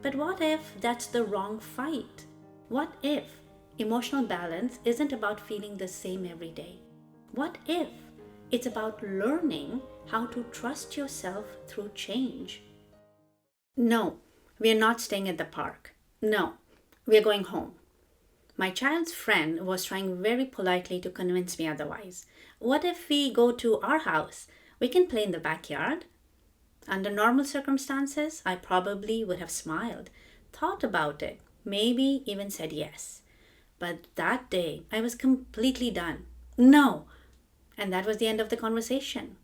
But what if that's the wrong fight? What if emotional balance isn't about feeling the same every day? What if it's about learning how to trust yourself through change? No, we are not staying at the park. No, we are going home. My child's friend was trying very politely to convince me otherwise. What if we go to our house? We can play in the backyard. Under normal circumstances, I probably would have smiled, thought about it, maybe even said yes. But that day, I was completely done. No! And that was the end of the conversation.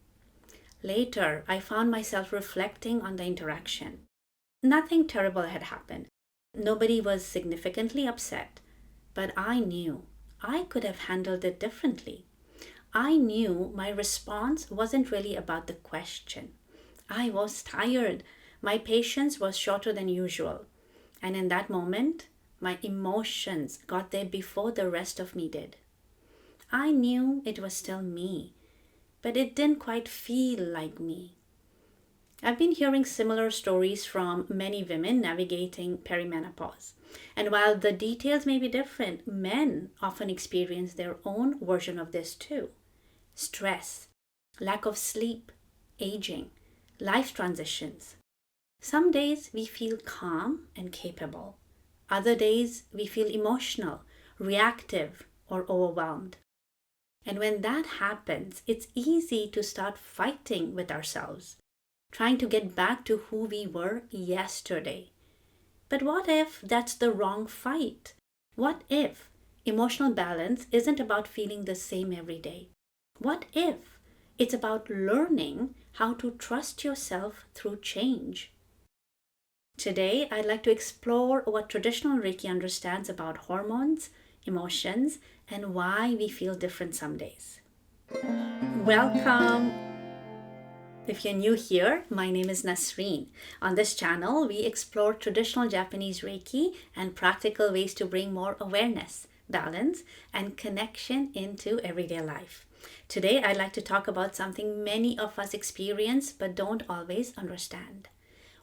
Later, I found myself reflecting on the interaction. Nothing terrible had happened. Nobody was significantly upset. But I knew I could have handled it differently. I knew my response wasn't really about the question. I was tired. My patience was shorter than usual. And in that moment, my emotions got there before the rest of me did. I knew it was still me, but it didn't quite feel like me. I've been hearing similar stories from many women navigating perimenopause. And while the details may be different, men often experience their own version of this too. Stress, lack of sleep, aging, life transitions. Some days we feel calm and capable. Other days we feel emotional, reactive, or overwhelmed. And when that happens, it's easy to start fighting with ourselves, trying to get back to who we were yesterday. But what if that's the wrong fight? What if emotional balance isn't about feeling the same every day? What if it's about learning how to trust yourself through change? Today, I'd like to explore what traditional Reiki understands about hormones, emotions, and why we feel different some days. Welcome! If you're new here, my name is Nasreen. On this channel, we explore traditional Japanese Reiki and practical ways to bring more awareness, balance, and connection into everyday life. Today, I'd like to talk about something many of us experience but don't always understand.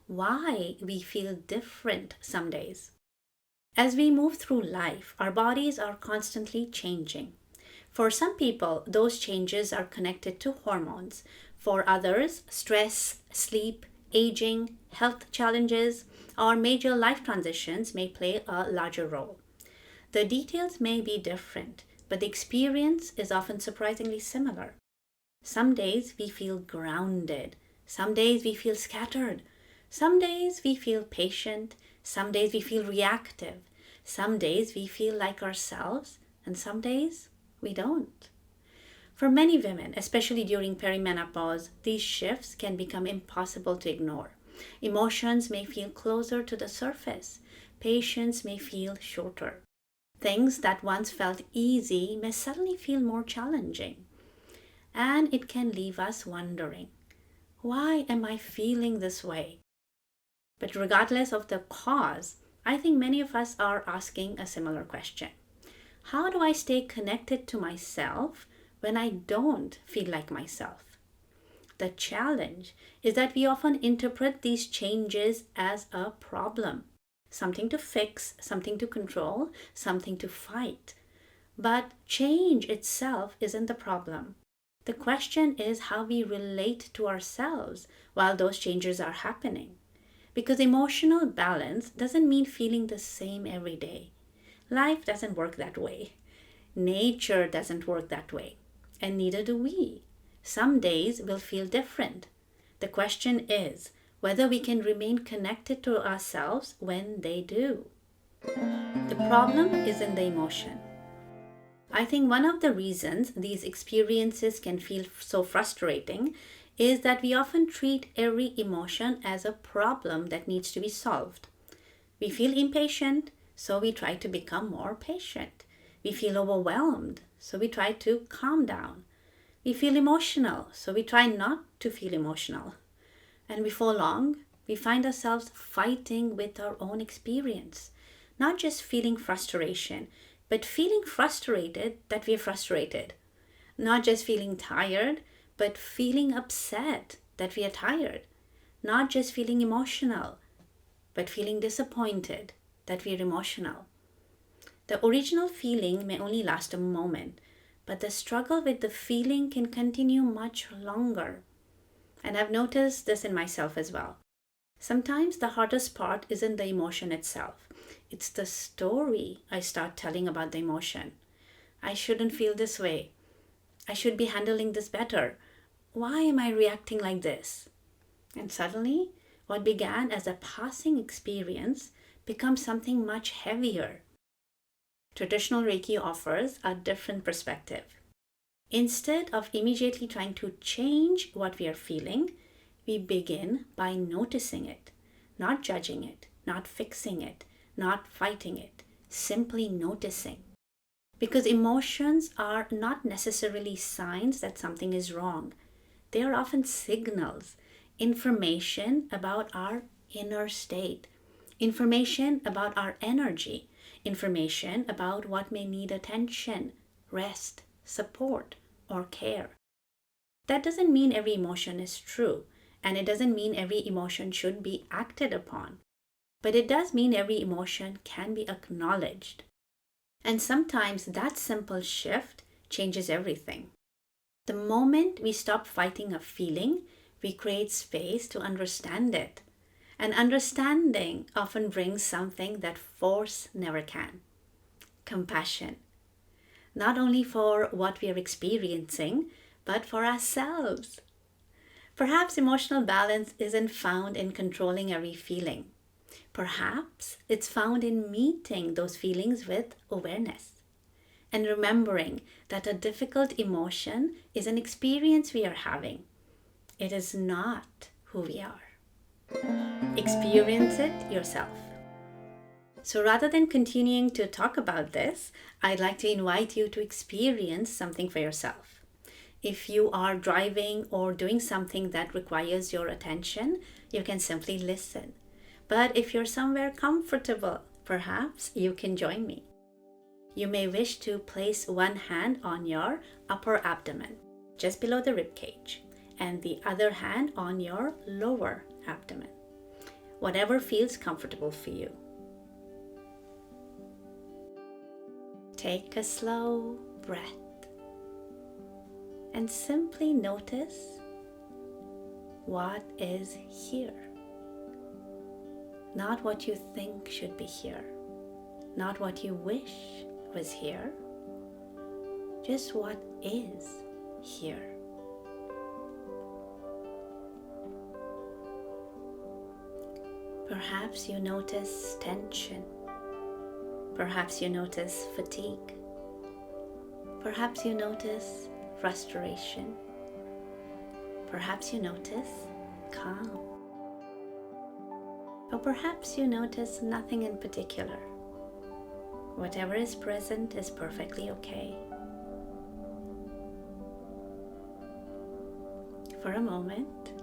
Why we feel different some days. As we move through life, our bodies are constantly changing. For some people, those changes are connected to hormones. For others, stress, sleep, aging, health challenges, or major life transitions may play a larger role. The details may be different, but the experience is often surprisingly similar. Some days we feel grounded. Some days we feel scattered. Some days we feel patient. Some days we feel reactive. Some days we feel like ourselves, and some days we don't. For many women, especially during perimenopause, these shifts can become impossible to ignore. Emotions may feel closer to the surface. Patience may feel shorter. Things that once felt easy may suddenly feel more challenging. And it can leave us wondering, why am I feeling this way? But regardless of the cause, I think many of us are asking a similar question. How do I stay connected to myself when I don't feel like myself? The challenge is that we often interpret these changes as a problem, something to fix, something to control, something to fight. But change itself isn't the problem. The question is how we relate to ourselves while those changes are happening. Because emotional balance doesn't mean feeling the same every day. Life doesn't work that way. Nature doesn't work that way. And neither do we. Some days will feel different. The question is whether we can remain connected to ourselves when they do. The problem is in the emotion. I think one of the reasons these experiences can feel so frustrating is that we often treat every emotion as a problem that needs to be solved. We feel impatient, so we try to become more patient. We feel overwhelmed, so we try to calm down. We feel emotional, so we try not to feel emotional. And before long, we find ourselves fighting with our own experience. Not just feeling frustration, but feeling frustrated that we're frustrated. Not just feeling tired, but feeling upset that we are tired. Not just feeling emotional, but feeling disappointed that we're emotional. The original feeling may only last a moment, but the struggle with the feeling can continue much longer. And I've noticed this in myself as well. Sometimes the hardest part isn't the emotion itself, it's the story I start telling about the emotion. I shouldn't feel this way. I should be handling this better. Why am I reacting like this? And suddenly, what began as a passing experience becomes something much heavier. Traditional Reiki offers a different perspective. Instead of immediately trying to change what we are feeling, we begin by noticing it, not judging it, not fixing it, not fighting it, simply noticing. Because emotions are not necessarily signs that something is wrong. They are often signals, information about our inner state, information about our energy, information about what may need attention, rest, support, or care. That doesn't mean every emotion is true, and it doesn't mean every emotion should be acted upon. But it does mean every emotion can be acknowledged. And sometimes that simple shift changes everything. The moment we stop fighting a feeling, we create space to understand it. And understanding often brings something that force never can: compassion. Not only for what we are experiencing, but for ourselves. Perhaps emotional balance isn't found in controlling every feeling. Perhaps it's found in meeting those feelings with awareness and remembering that a difficult emotion is an experience we are having. It is not who we are. Experience it yourself. So rather than continuing to talk about this, I'd like to invite you to experience something for yourself. If you are driving or doing something that requires your attention, you can simply listen. But if you're somewhere comfortable, perhaps you can join me. You may wish to place one hand on your upper abdomen, just below the rib cage, and the other hand on your lower abdomen. Whatever feels comfortable for you. Take a slow breath and simply notice what is here. Not what you think should be here, not what you wish was here, just what is here. Perhaps you notice tension. Perhaps you notice fatigue. Perhaps you notice frustration. Perhaps you notice calm. Or perhaps you notice nothing in particular. Whatever is present is perfectly okay. For a moment,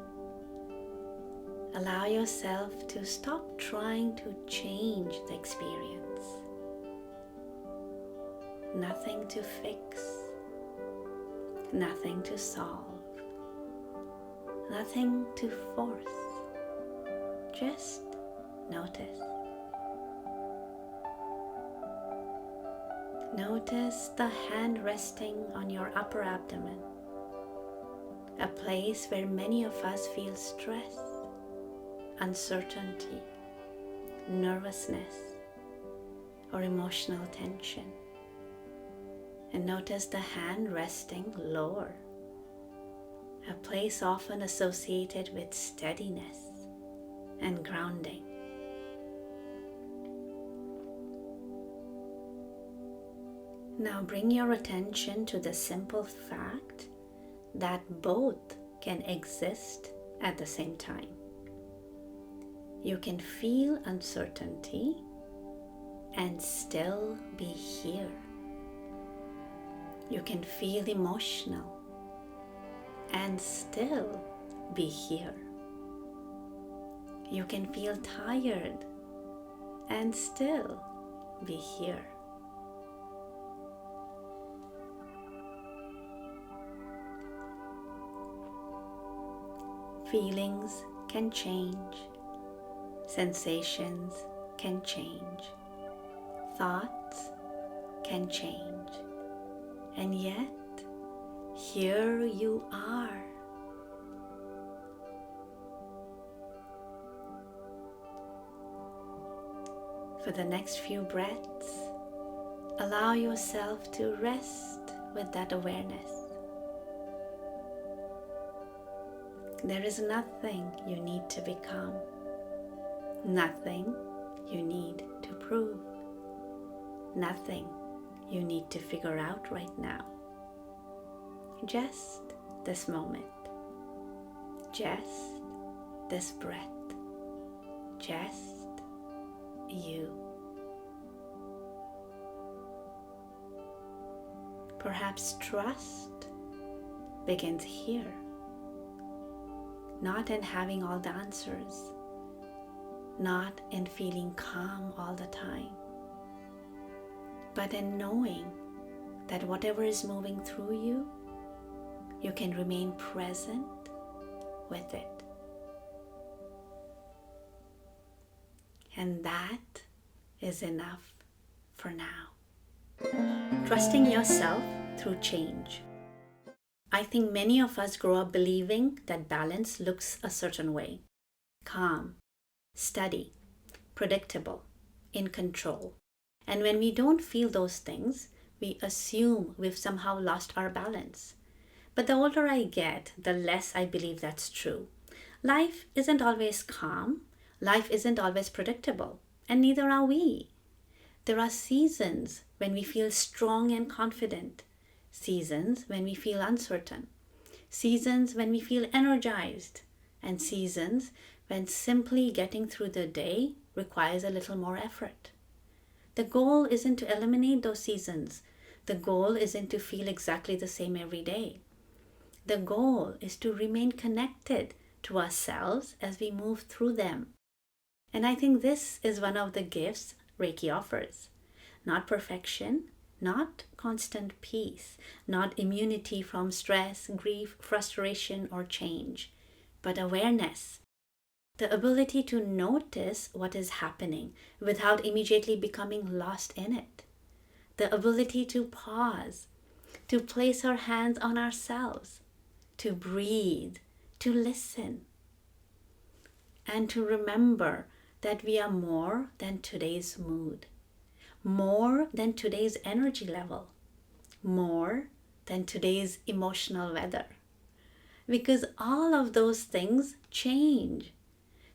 allow yourself to stop trying to change the experience. Nothing to fix, nothing to solve, nothing to force. Just notice. Notice the hand resting on your upper abdomen, a place where many of us feel stress, uncertainty, nervousness, or emotional tension. And notice the hand resting lower, a place often associated with steadiness and grounding. Now bring your attention to the simple fact that both can exist at the same time. You can feel uncertainty and still be here. You can feel emotional and still be here. You can feel tired and still be here. Feelings can change, Sensations can change. Thoughts can change. And yet, here you are. For the next few breaths, allow yourself to rest with that awareness. There is nothing you need to become, nothing you need to prove, nothing you need to figure out right now. Just this moment, just this breath, just you. Perhaps trust begins here, not in having all the answers, not in feeling calm all the time, but in knowing that whatever is moving through you, you can remain present with it. And that is enough for now. Trusting yourself through change. I think many of us grow up believing that balance looks a certain way. Calm, steady, predictable, in control. And when we don't feel those things, we assume we've somehow lost our balance. But the older I get, the less I believe that's true. Life isn't always calm. Life isn't always predictable. And neither are we. There are seasons when we feel strong and confident. Seasons when we feel uncertain. Seasons when we feel energized. And seasons when simply getting through the day requires a little more effort. The goal isn't to eliminate those seasons. The goal isn't to feel exactly the same every day. The goal is to remain connected to ourselves as we move through them. And I think this is one of the gifts Reiki offers. Not perfection, not constant peace, not immunity from stress, grief, frustration, or change, but awareness. The ability to notice what is happening without immediately becoming lost in it. The ability to pause, to place our hands on ourselves, to breathe, to listen, and to remember that we are more than today's mood, more than today's energy level, more than today's emotional weather. Because all of those things change.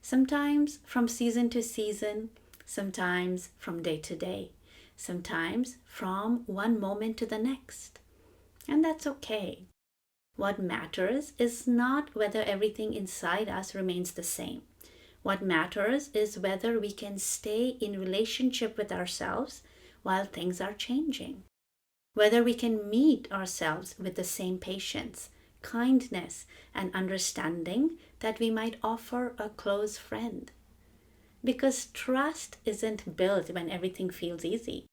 Sometimes from season to season, sometimes from day to day, sometimes from one moment to the next. And that's okay. What matters is not whether everything inside us remains the same. What matters is whether we can stay in relationship with ourselves while things are changing. Whether we can meet ourselves with the same patience, kindness, and understanding that we might offer a close friend. Because trust isn't built when everything feels easy.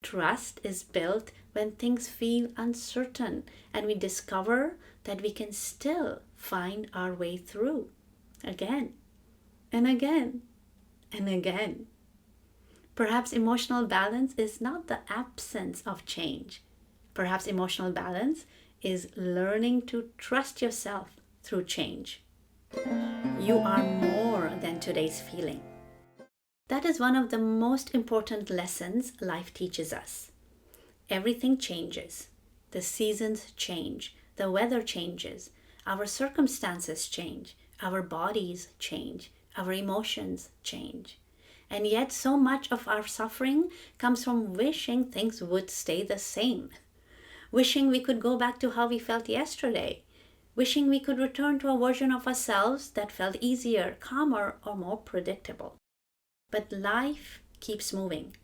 Trust is built when things feel uncertain and we discover that we can still find our way through again and again and again. Perhaps emotional balance is not the absence of change. Perhaps emotional balance is learning to trust yourself through change. You are more than today's feeling. That is one of the most important lessons life teaches us. Everything changes. The seasons change. The weather changes. Our circumstances change. Our bodies change. Our emotions change. And yet so much of our suffering comes from wishing things would stay the same. Wishing we could go back to how we felt yesterday. Wishing we could return to a version of ourselves that felt easier, calmer, or more predictable. But life keeps moving,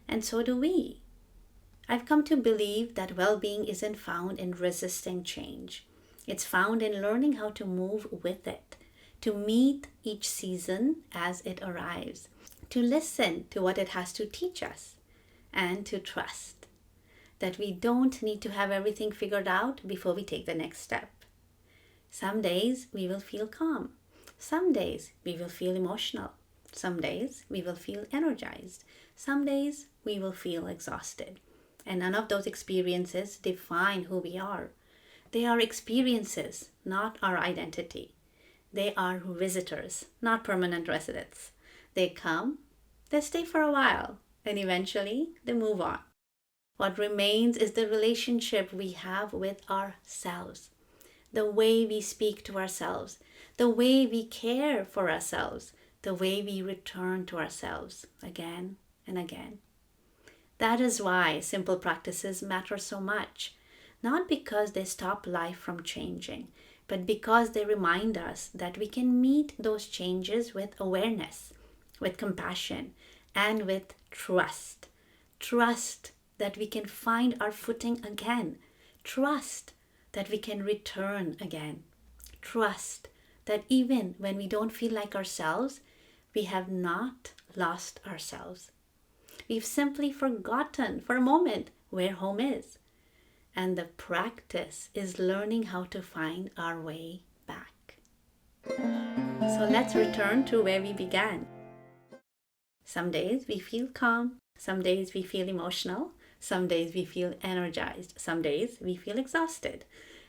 and so do we. I've come to believe that well-being isn't found in resisting change. It's found in learning how to move with it, to meet each season as it arrives, to listen to what it has to teach us, and to trust that we don't need to have everything figured out before we take the next step. Some days we will feel calm. Some days we will feel emotional. Some days we will feel energized. Some days we will feel exhausted. And none of those experiences define who we are. They are experiences, not our identity. They are visitors, not permanent residents. They come, they stay for a while, and eventually they move on. What remains is the relationship we have with ourselves, the way we speak to ourselves, the way we care for ourselves, the way we return to ourselves again and again. That is why simple practices matter so much, not because they stop life from changing, but because they remind us that we can meet those changes with awareness, with compassion, and with trust. Trust that we can find our footing again. Trust that we can return again. Trust that even when we don't feel like ourselves, we have not lost ourselves. We've simply forgotten for a moment where home is. And the practice is learning how to find our way back. So let's return to where we began. Some days we feel calm, some days we feel emotional, some days we feel energized, some days we feel exhausted.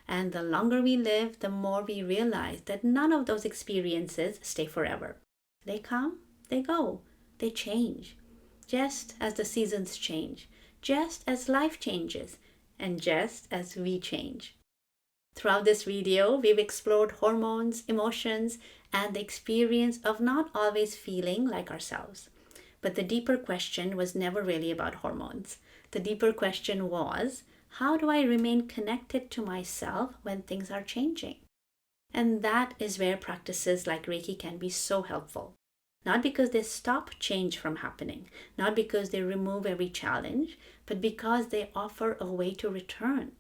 And the longer we live, the more we realize that none of those experiences stay forever. They come, they go, they change. Just as the seasons change, just as life changes, and just as we change. Throughout this video, we've explored hormones, emotions, and the experience of not always feeling like ourselves. But the deeper question was never really about hormones. The deeper question was, how do I remain connected to myself when things are changing? And that is where practices like Reiki can be so helpful. Not because they stop change from happening, not because they remove every challenge, but because they offer a way to return,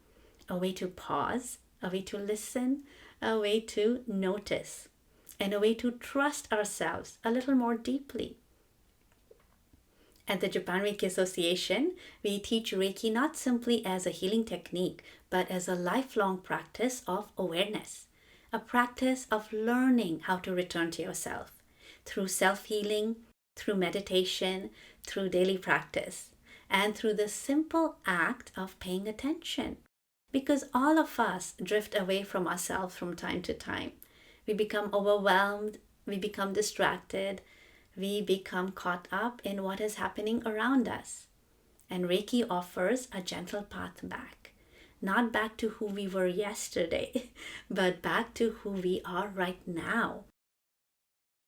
a way to pause, a way to listen, a way to notice, and a way to trust ourselves a little more deeply. At the Japan Reiki Association, we teach Reiki not simply as a healing technique, but as a lifelong practice of awareness, a practice of learning how to return to yourself through self-healing, through meditation, through daily practice, and through the simple act of paying attention. Because all of us drift away from ourselves from time to time. We become overwhelmed, we become distracted, we become caught up in what is happening around us. And Reiki offers a gentle path back. Not back to who we were yesterday, but back to who we are right now.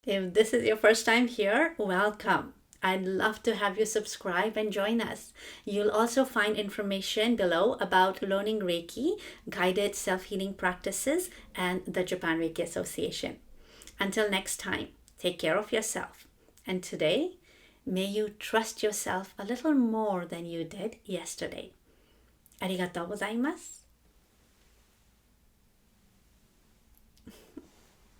If this is your first time here, welcome. I'd love to have you subscribe and join us. You'll also find information below about learning Reiki, guided self-healing practices, and the Japan Reiki Association. Until next time, take care of yourself. And today, may you trust yourself a little more than you did yesterday. ありがとうございます。